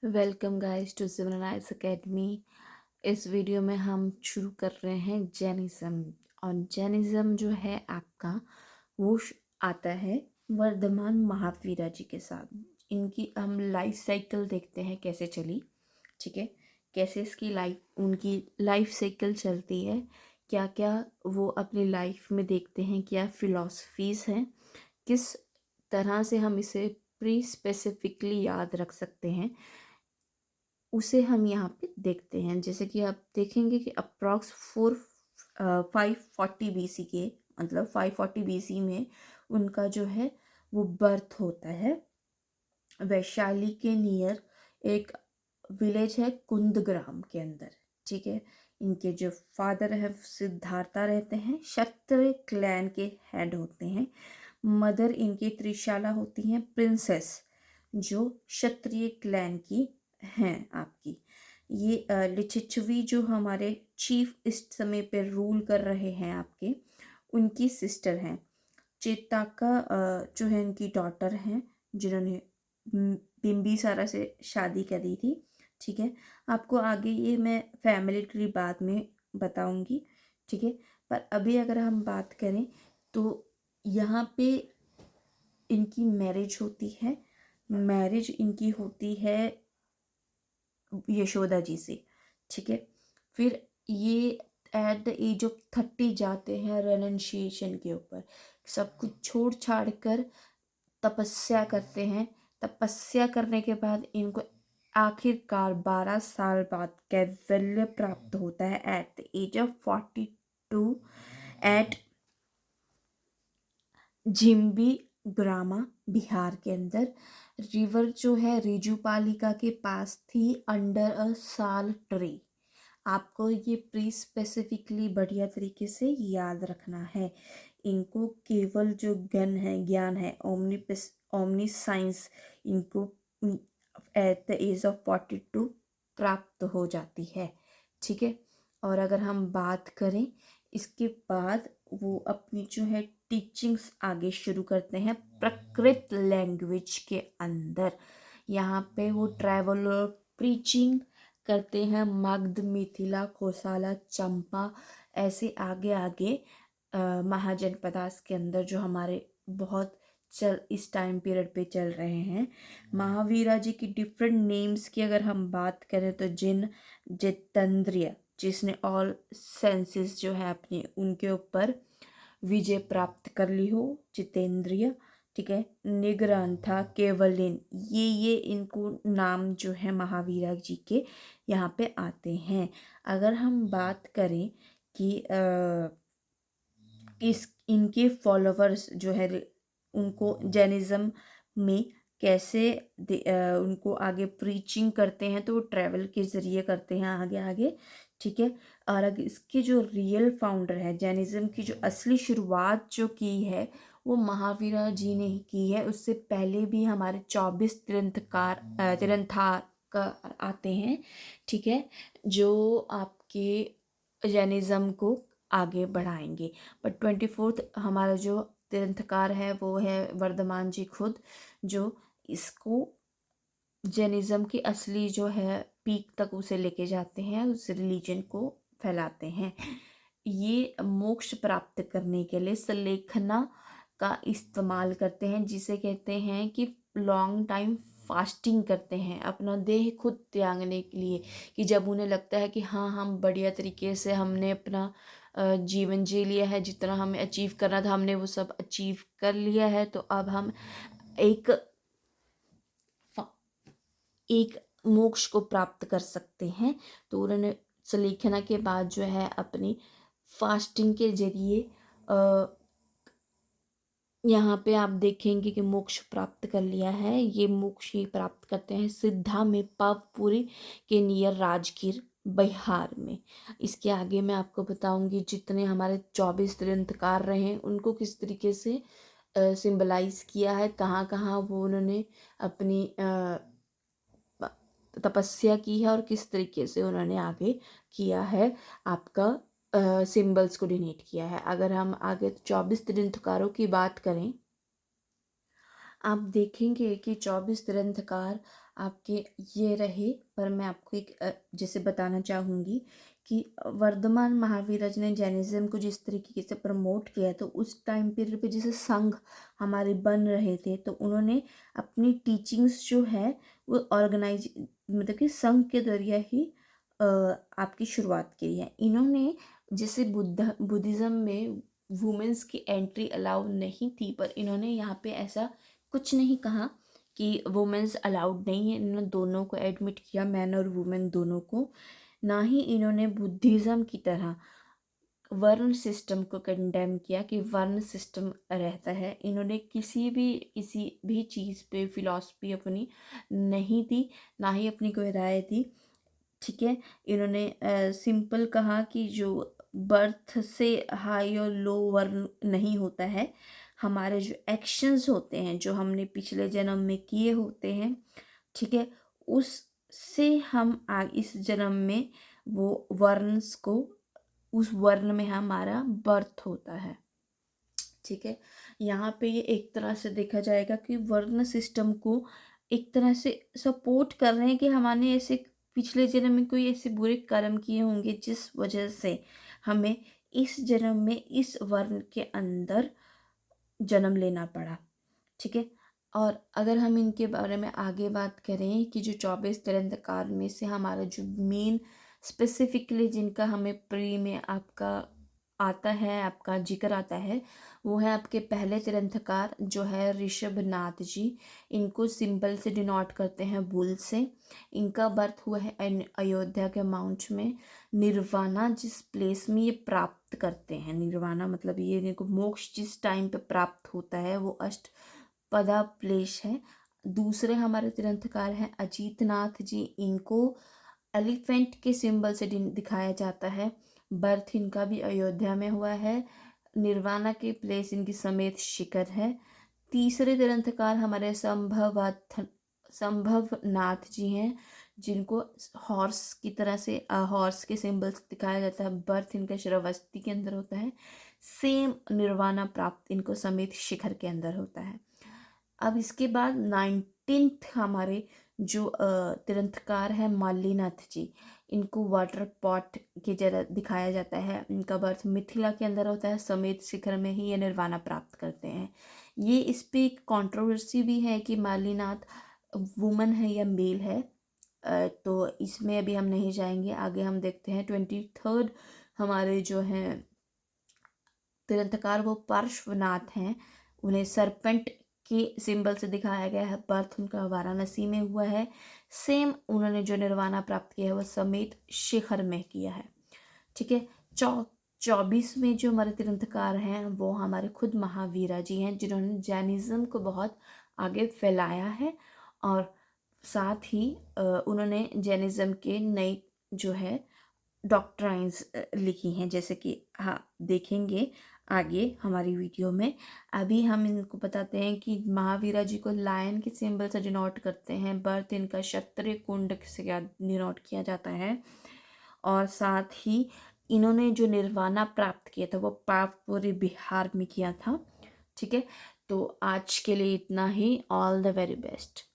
Welcome guys to Simranize academy. इस वीडियो में हम शुरू कर रहे हैं जैनिज़्म। और जैनिज़्म जो है आपका वो आता है वर्धमान महावीरा जी के साथ। इनकी हम लाइफ साइकिल देखते हैं कैसे चली, ठीक है, कैसे इसकी उनकी लाइफ साइकिल चलती है, क्या क्या वो अपनी लाइफ में देखते हैं, क्या फिलॉसफीज़ हैं, किस तरह से हम इसे प्री स्पेसिफिकली याद रख सकते हैं, उसे हम यहाँ पे देखते हैं। जैसे कि आप देखेंगे कि अप्रॉक्स 540 BC के, मतलब 540 BC में उनका जो है वो बर्थ होता है वैशाली के नियर एक विलेज है कुंदग्राम के अंदर, ठीक है। इनके जो फादर है सिद्धार्था रहते हैं, क्षत्रिय क्लैन के हेड होते हैं। मदर इनकी त्रिशाला होती हैं, प्रिंसेस, जो क्षत्रिय क्लैन की हैं आपकी। ये लिच्छवी जो हमारे चीफ इस समय पे रूल कर रहे हैं आपके, उनकी सिस्टर हैं। चेताका जो है इनकी डॉटर हैं, जिन्होंने बिम्बिसारा से शादी करी थी, ठीक है। आपको आगे ये मैं फैमिली ट्री बाद में बताऊंगी, ठीक है। पर अभी अगर हम बात करें तो यहाँ पे इनकी मैरिज होती है। मैरिज इनकी होती है यशोदा जी से, ठीक है। फिर ये एट द एज ऑफ 30 जाते हैं रेनन्शिएशन के ऊपर, सब कुछ छोड़ छाड़ कर तपस्या करते हैं। तपस्या करने के बाद इनको आखिरकार 12 साल बाद कैवल्य प्राप्त होता है at the age of 42 at Jhimbi Grama, Bihar के अंदर। रिवर जो है रिजुपालिका के पास थी, अंडर अ साल ट्री। आपको ये प्री स्पेसिफिकली बढ़िया तरीके से याद रखना है। इनको केवल जो ज्ञान है ओमनी साइंस इनको एट द एज ऑफ 42 प्राप्त हो जाती है, ठीक है। और अगर हम बात करें इसके बाद, वो अपनी जो है टीचिंग्स आगे शुरू करते हैं प्राकृत लैंग्वेज के अंदर। यहाँ पे वो ट्रैवल और प्रीचिंग करते हैं मगध, मिथिला, कोसाला, चंपा, ऐसे आगे आगे महाजनपदास के अंदर जो हमारे बहुत इस टाइम पीरियड पे चल रहे हैं। महावीरा जी की डिफरेंट नेम्स की अगर हम बात करें तो जितेंद्रिय, जिसने ऑल सेंसेस जो है अपने उनके ऊपर विजय प्राप्त कर ली हो, जितेंद्रिय, ठीक है। निग्रंथा, केवलिन, ये इनको नाम जो है महावीरा जी के यहाँ पे आते हैं। अगर हम बात करें कि इस इनके फॉलोअर्स जो है उनको जैनिज़्म में कैसे उनको आगे प्रीचिंग करते हैं, तो वो ट्रैवल के ज़रिए करते हैं आगे आगे, ठीक है। और अगर इसके जो रियल फाउंडर है, जैनिज़्म की जो असली शुरुआत जो की है वो महावीरा जी ने ही की है। उससे पहले भी हमारे 24 तीर्थंकार आते हैं, ठीक है, जो आपके जैनिज़्म को आगे बढ़ाएंगे। पर 24th हमारा जो तीर्थंकार है वो है वर्धमान जी खुद, जो इसको जैनिज़्म की असली जो है पीक तक उसे लेके जाते हैं, उस रिलीजन को फैलाते हैं। ये मोक्ष प्राप्त करने के लिए सलेखना का इस्तेमाल करते हैं, जिसे कहते हैं कि लॉन्ग टाइम फास्टिंग करते हैं अपना देह खुद त्यागने के लिए। कि जब उन्हें लगता है कि हाँ, हम बढ़िया तरीके से हमने अपना जीवन जी लिया है, जितना हमें अचीव करना था हमने वो सब अचीव कर लिया है, तो अब हम एक एक मोक्ष को प्राप्त कर सकते हैं। तो उन्होंने सलेखना के बाद जो है अपनी फास्टिंग के जरिए यहाँ पे आप देखेंगे कि मोक्ष प्राप्त कर लिया है। ये मोक्ष ही प्राप्त करते हैं सिद्धा में, पावपुरी के नियर राजगीर, बिहार में। इसके आगे मैं आपको बताऊंगी जितने हमारे 24 तीर्थंकार रहे हैं उनको किस तरीके से सिंबलाइज किया है, कहाँ कहाँ वो उन्होंने अपनी तपस्या की है और किस तरीके से उन्होंने आगे किया है, आपका सिंबल्स को डिनेट किया है। अगर हम आगे 24 तीर्थंकारों की बात करें, आप देखेंगे कि 24 तीर्थंकार आपके ये रहे। पर मैं आपको एक जैसे बताना चाहूँगी कि वर्धमान महावीरज ने जैनिज़्म को जिस तरीके से प्रमोट किया, तो उस टाइम पीरियड पे जैसे संघ हमारे बन रहे थे, तो उन्होंने अपनी टीचिंग्स जो है वो ऑर्गेनाइज मतलब कि संघ के जरिए ही आपकी शुरुआत की है इन्होंने। जैसे बुद्धिज़्म में वुमेन्स की एंट्री अलाउ नहीं थी, पर इन्होंने यहाँ पे ऐसा कुछ नहीं कहा कि वुमेन्स अलाउड नहीं है। इन्होंने दोनों को एडमिट किया, मैन और वुमेन दोनों को। ना ही इन्होंने बुद्धिज़्म की तरह वर्ण सिस्टम को कंडेम किया कि वर्ण सिस्टम रहता है। इन्होंने किसी भी चीज़ पे फिलॉसफी अपनी नहीं दी, ना ही अपनी कोई राय दी। ठीक है, इन्होंने सिंपल कहा कि जो बर्थ से हाई और लो वर्ण नहीं होता है, हमारे जो एक्शंस होते हैं जो हमने पिछले जन्म में किए होते हैं, ठीक है, उससे हम इस जन्म में वो वर्ण्स को, उस वर्ण में हमारा बर्थ होता है। ठीक है, यहाँ पे ये एक तरह से देखा जाएगा कि वर्ण सिस्टम को एक तरह से सपोर्ट कर रहे हैं कि हमारे ऐसे पिछले जन्म में कोई ऐसे बुरे कर्म किए होंगे जिस वजह से हमें इस जन्म में इस वर्ण के अंदर जन्म लेना पड़ा। ठीक है, और अगर हम इनके बारे में आगे बात करें कि जो 24 तिरंदकार में से हमारा जो मेन स्पेसिफिकली जिनका हमें प्री में आपका आता है, आपका जिक्र आता है, वो है आपके पहले तिरंदकार जो है ऋषभनाथ जी। इनको सिंबल से डिनोट करते हैं बुल से। इनका बर्थ हुआ है अयोध्या के माउंट में। निर्वाणा जिस प्लेस में ये प्राप्त करते हैं, निर्वाणा मतलब ये इनको मोक्ष जिस टाइम पे प्राप्त होता है वो अष्टपदा प्लेस है। दूसरे हमारे तिरंदकार हैं अजीतनाथ जी। इनको एलिफेंट के सिंबल से दिखाया जाता है। बर्थ इनका भी अयोध्या में हुआ है। निर्वाणा के प्लेस इनकी समेत शिखर है। तीसरे तिरंदकार हमारे संभवनाथ जी हैं, जिनको हॉर्स की तरह से हॉर्स के सिंबल से दिखाया जाता है। बर्थ इनका श्रावस्ती के अंदर होता है। सेम निर्वाणा प्राप्त इनको समेत शिखर के अंदर होता है। अब इसके बाद 19th हमारे जो तिरंदकार है मालीनाथ जी। इनको वाटर पॉट की जगह दिखाया जाता है। इनका बर्थ मिथिला के अंदर होता है। समेत शिखर में ही ये निर्वाणा प्राप्त करते हैं। ये इस पे एक कंट्रोवर्सी भी है कि मालीनाथ वुमन है या मेल है, तो इसमें अभी हम नहीं जाएंगे, आगे हम देखते हैं। 23rd हमारे जो हैं तिरंदकार वो पार्श्वनाथ हैं। उन्हें सरपेंट के सिंबल से दिखाया गया है। बर्थ उनका वाराणसी में हुआ है। सेम उन्होंने जो निर्वाणा प्राप्त किया है वो समेत शिखर में किया है। ठीक है, 24 में जो हमारे तिरंदकार हैं वो हमारे खुद महावीरा जी हैं, जिन्होंने जैनिज़्म को बहुत आगे फैलाया है। और साथ ही उन्होंने जैनिज़्म के नई जो है डॉक्ट्राइन्स लिखी हैं, जैसे कि हाँ देखेंगे आगे हमारी वीडियो में। अभी हम इनको बताते हैं कि महावीरा जी को लायन के सिंबल से डिनोट करते हैं। बर्थ इनका क्षत्रिय कुंड से डिनोट किया जाता है। और साथ ही इन्होंने जो निर्वाणा प्राप्त किया था वो पावपुरी बिहार में किया था। ठीक है, तो आज के लिए इतना ही। All the very best.